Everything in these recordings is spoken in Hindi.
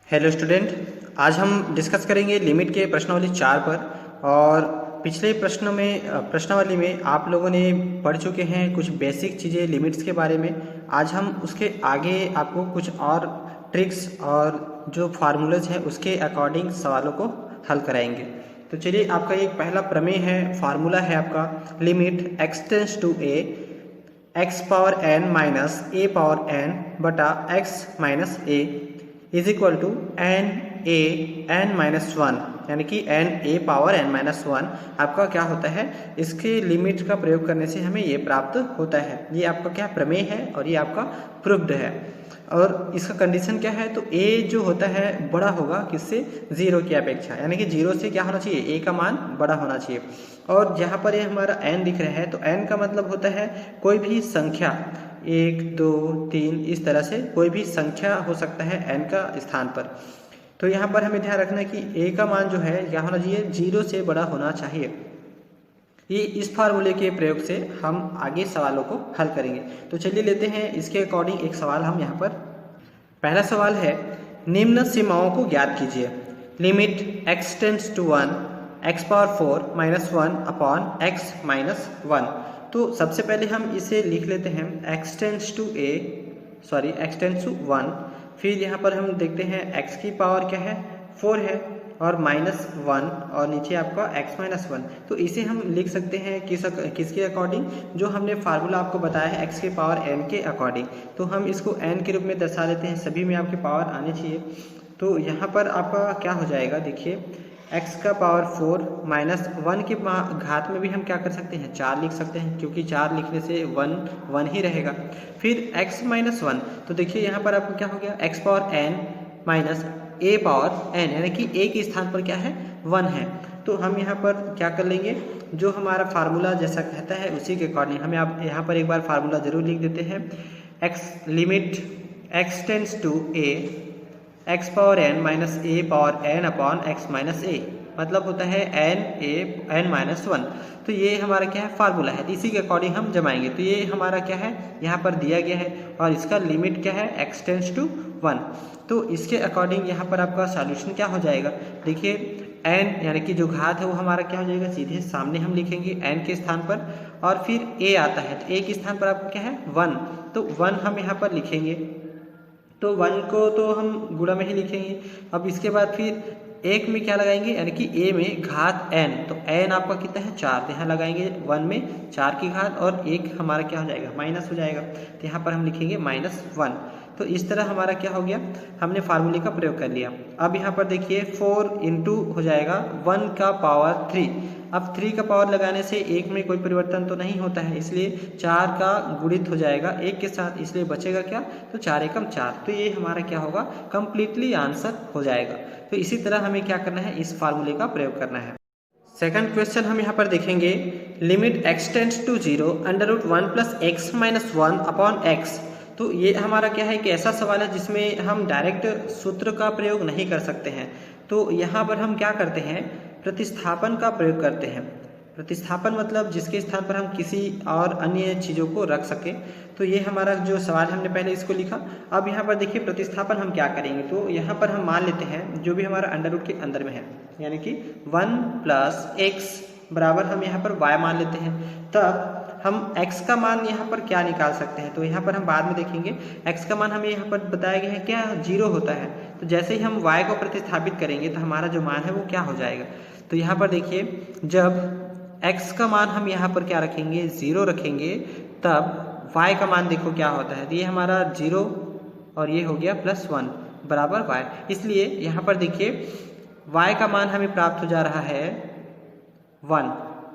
हेलो स्टूडेंट, आज हम डिस्कस करेंगे लिमिट के प्रश्नावली 4 पर। और पिछले प्रश्नावली में आप लोगों ने पढ़ चुके हैं कुछ बेसिक चीज़ें लिमिट्स के बारे में। आज हम उसके आगे आपको कुछ और ट्रिक्स और जो फार्मूलाज हैं उसके अकॉर्डिंग सवालों को हल कराएंगे। तो चलिए, आपका एक पहला प्रमेय है, फार्मूला है आपका limit x tends to a x power n minus a power n बटा x minus a is equal to n a n minus one, यानी कि n a power n minus one आपका क्या होता है, इसके लिमिट का प्रयोग करने से हमें ये प्राप्त होता है। ये आपका क्या प्रमेय है और ये आपका प्रूव्ड है। और इसका कंडीशन क्या है, तो ए जो होता है बड़ा होगा किससे, जीरो की अपेक्षा, यानी कि जीरो से क्या होना चाहिए, ए का मान बड़ा होना चाहिए। और जहाँ पर ये हमारा एन दिख रहा है तो एन का मतलब होता है कोई भी संख्या, 1 2 3 इस तरह से कोई भी संख्या हो सकता है एन का स्थान पर। तो यहाँ पर हमें ध्यान रखना है कि ए का मान जो है क्या होना चाहिए, जीरो से बड़ा होना चाहिए। ये इस फार्मूले के प्रयोग से हम आगे सवालों को हल करेंगे। तो चलिए लेते हैं इसके अकॉर्डिंग एक सवाल हम यहाँ पर। पहला सवाल है, निम्न सीमाओं को ज्ञात कीजिए। Limit x tends to 1 x power 4 minus 1 upon x minus 1। तो सबसे पहले हम इसे लिख लेते हैं x टेंस टू 1, फिर यहाँ पर हम देखते हैं x की पावर क्या है, 4 है, और माइनस 1, और नीचे आपका x माइनस 1। तो इसे हम लिख सकते हैं किसके अकॉर्डिंग, जो हमने फार्मूला आपको बताया है x के पावर n के अकॉर्डिंग। तो हम इसको n के रूप में दर्शा देते हैं, सभी में आपके पावर आने चाहिए। तो यहाँ पर आपका क्या हो जाएगा, देखिए x का पावर 4 माइनस 1 के घात में भी हम क्या कर सकते हैं, 4 लिख सकते हैं, क्योंकि 4 लिखने से 1 ही रहेगा। फिर x माइनस 1, तो देखिए यहाँ पर आपको क्या हो गया, x power n minus a power n, यानी कि a के स्थान पर क्या है, 1 है। तो हम यहाँ पर क्या कर लेंगे, जो हमारा फार्मूला जैसा कहता है उसी के अकॉर्डिंग हमें आप यहाँ पर एक बार फार्मूला जरूर लिख देते हैं। Limit x tends to a x power n minus a power n upon x minus a, मतलब होता है n माइनस 1। तो ये हमारा क्या है, फार्मूला है, इसी के अकॉर्डिंग हम जमाएंगे। तो ये हमारा क्या है, यहाँ पर दिया गया है, और इसका लिमिट क्या है, x टेंस टू 1। तो इसके अकॉर्डिंग यहाँ पर आपका सॉल्यूशन क्या हो जाएगा, देखिए n यानी कि जो घात है वो हमारा क्या हो जाएगा, सीधे सामने हम लिखेंगे n के स्थान पर, और फिर a आता है, तो a के स्थान पर आपका क्या है, 1। तो 1 हम यहाँ पर लिखेंगे, तो 1 को तो हम गुणा में ही लिखेंगे। अब इसके बाद फिर एक में क्या लगाएंगे, यानी कि a में घात n, तो n आपका कितना है, 4, तो यहाँ लगाएंगे 1 में 4 की घात, और एक हमारा क्या हो जाएगा, माइनस हो जाएगा, तो यहाँ पर हम लिखेंगे माइनस 1। तो इस तरह हमारा क्या हो गया, हमने फार्मूले का प्रयोग कर लिया। अब यहाँ पर देखिए 4 इंटू हो जाएगा 1 का पावर 3। अब 3 का पावर लगाने से 1 में कोई परिवर्तन तो नहीं होता है, इसलिए 4 का गुणित हो जाएगा 1 के साथ, इसलिए बचेगा क्या, तो 4 एकम 4। तो ये हमारा क्या होगा, कंप्लीटली आंसर हो जाएगा। तो इसी तरह हमें क्या करना है, इस फार्मूले का प्रयोग करना है। सेकंड क्वेश्चन हम यहाँ पर देखेंगे, limit x tends to 0 under root 1 plus x minus 1 upon x। तो ये हमारा क्या है कि ऐसा सवाल है जिसमें हम डायरेक्ट सूत्र का प्रयोग नहीं कर सकते हैं। तो यहाँ पर हम क्या करते हैं, प्रतिस्थापन का प्रयोग करते हैं। प्रतिस्थापन मतलब जिसके स्थान पर हम किसी और अन्य चीज़ों को रख सकें। तो ये हमारा जो सवाल है, हमने पहले इसको लिखा। अब यहाँ पर देखिए प्रतिस्थापन हम क्या करेंगे, तो यहाँ पर हम मान लेते हैं जो भी हमारा अंडर रूट के अंदर में है, यानी कि 1 प्लस एक्स बराबर हम यहाँ पर y मान लेते हैं। तब हम x का मान यहाँ पर क्या निकाल सकते हैं, तो यहाँ पर हम बाद में देखेंगे। x का मान हमें यहाँ पर बताया गया है क्या, 0 होता है। तो जैसे ही हम y को प्रतिस्थापित करेंगे तो हमारा जो मान है वो क्या हो जाएगा। तो यहाँ पर देखिए जब x का मान हम यहाँ पर क्या रखेंगे, 0 रखेंगे, तब y का मान देखो क्या होता है, तो ये हमारा 0 और ये हो गया प्लस 1 बराबर y। इसलिए यहाँ पर देखिए y का मान हमें प्राप्त हो जा रहा है 1,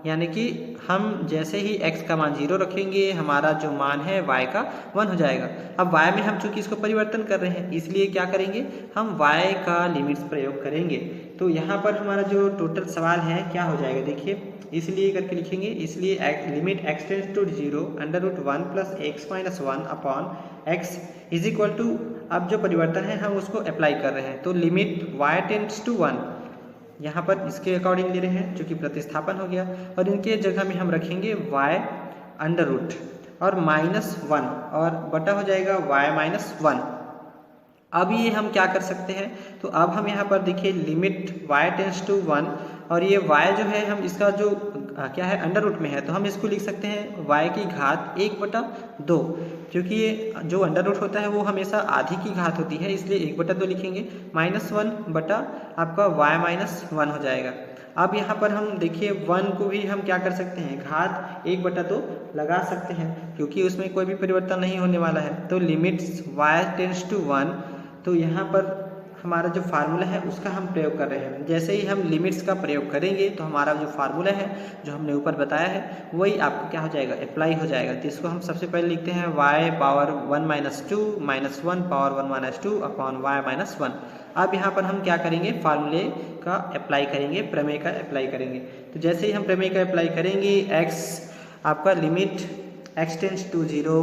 यानी कि हम जैसे ही x का मान 0 रखेंगे हमारा जो मान है y का 1 हो जाएगा। अब y में हम चूंकि इसको परिवर्तन कर रहे हैं, इसलिए क्या करेंगे, हम y का लिमिट्स प्रयोग करेंगे। तो यहाँ पर हमारा जो टोटल सवाल है क्या हो जाएगा, देखिए इसलिए करके लिखेंगे, इसलिए limit x tends to 0 under root 1 plus x minus 1 upon x is equal to, अब जो परिवर्तन है हम उसको अप्लाई कर रहे हैं, तो लिमिट y टेंस टू 1 यहाँ पर इसके अकॉर्डिंग ले रहे हैं, जो कि प्रतिस्थापन हो गया, और इनके जगह में हम रखेंगे y अंडर रूट और माइनस 1 और बटा हो जाएगा y माइनस 1। अब ये हम क्या कर सकते हैं, तो अब हम यहाँ पर देखिए लिमिट y टेंस टू 1 और ये y जो है हम इसका जो क्या है अंडर रूट में है, तो हम इसको लिख सकते हैं y की घात 1/2, क्योंकि ये जो अंडर रूट होता है वो हमेशा आधी की घात होती है, इसलिए 1/2 लिखेंगे। -1 बटा आपका y-1 हो जाएगा। अब यहाँ पर हम देखिए 1 को भी हम क्या कर सकते हैं, घात 1/2 लगा सकते हैं, क्योंकि उसमें कोई भी परिवर्तन नहीं होने वाला है। तो लिमिट्स y टेंस टू 1, तो यहाँ पर हमारा जो फार्मूला है उसका हम प्रयोग कर रहे हैं। जैसे ही हम लिमिट्स का प्रयोग करेंगे तो हमारा जो फार्मूला है जो हमने ऊपर बताया है वही आपको क्या हो जाएगा, अप्लाई हो जाएगा। तो इसको हम सबसे पहले लिखते हैं y power 1 - 2 -1 power 1 - 2 upon y-1। अब यहाँ पर हम क्या करेंगे, फार्मूले का अप्लाई करेंगे, प्रमेय का अप्लाई करेंगे। तो जैसे ही हम प्रमेय का अप्लाई करेंगे, x आपका लिमिट x टेंस टू 0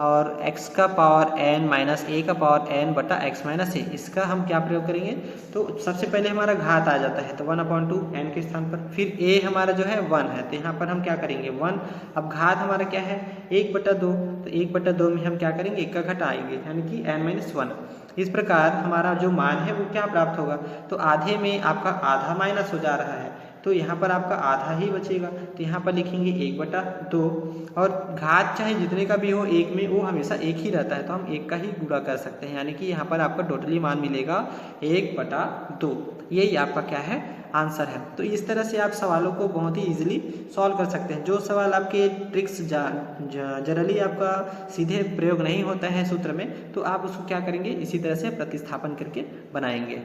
और x का पावर n माइनस a का पावर n बटा x माइनस a, इसका हम क्या प्रयोग करेंगे, तो सबसे पहले हमारा घात आ जाता है, तो 1/2 n के स्थान पर, फिर a हमारा जो है 1 है, तो यहाँ पर हम क्या करेंगे 1। अब घात हमारा क्या है 1/2, तो 1/2 में हम क्या करेंगे, 1 का घटाएंगे, यानी कि n-1। इस प्रकार हमारा जो मान है वो क्या प्राप्त होगा, तो आधे में आपका आधा माइनस हो जा रहा है, तो यहाँ पर आपका आधा ही बचेगा, तो यहाँ पर लिखेंगे 1/2। और घात चाहे जितने का भी हो एक में, वो हमेशा एक ही रहता है, तो हम एक का ही गुणा कर सकते हैं, यानी कि यहाँ पर आपका टोटली मान मिलेगा 1/2। यही आपका क्या है, आंसर है। तो इस तरह से आप सवालों को बहुत ही इजीली सॉल्व कर सकते हैं। जो सवाल आपके ट्रिक्स जनरली आपका सीधे प्रयोग नहीं होता है सूत्र में, तो आप उसको क्या करेंगे, इसी तरह से प्रतिस्थापन करके बनाएंगे।